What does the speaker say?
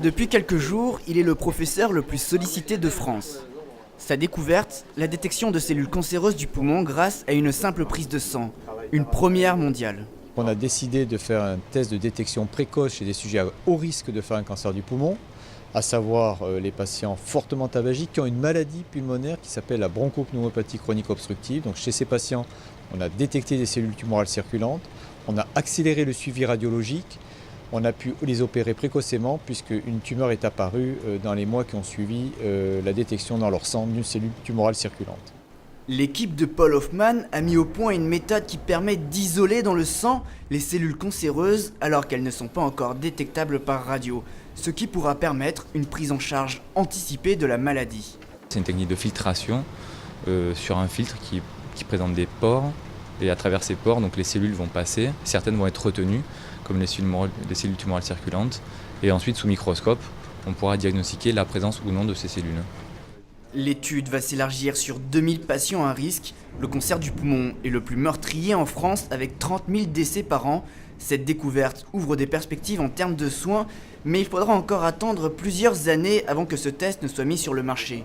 Depuis quelques jours, il est le professeur le plus sollicité de France. Sa découverte, la détection de cellules cancéreuses du poumon grâce à une simple prise de sang, une première mondiale. On a décidé de faire un test de détection précoce chez des sujets à haut risque de faire un cancer du poumon, à savoir les patients fortement tabagiques qui ont une maladie pulmonaire qui s'appelle la bronchopneumopathie chronique obstructive. Donc chez ces patients, on a détecté des cellules tumorales circulantes, on a accéléré le suivi radiologique, on a pu les opérer précocement puisque une tumeur est apparue dans les mois qui ont suivi la détection dans leur sang d'une cellule tumorale circulante. L'équipe de Paul Hoffman a mis au point une méthode qui permet d'isoler dans le sang les cellules cancéreuses alors qu'elles ne sont pas encore détectables par radio, ce qui pourra permettre une prise en charge anticipée de la maladie. C'est une technique de filtration sur un filtre qui présente des pores, et à travers ces pores, donc les cellules vont passer, certaines vont être retenues, comme les cellules tumorales circulantes, et ensuite sous microscope, on pourra diagnostiquer la présence ou non de ces cellules. L'étude va s'élargir sur 2000 patients à risque. Le cancer du poumon est le plus meurtrier en France avec 30 000 décès par an. Cette découverte ouvre des perspectives en termes de soins, mais il faudra encore attendre plusieurs années avant que ce test ne soit mis sur le marché.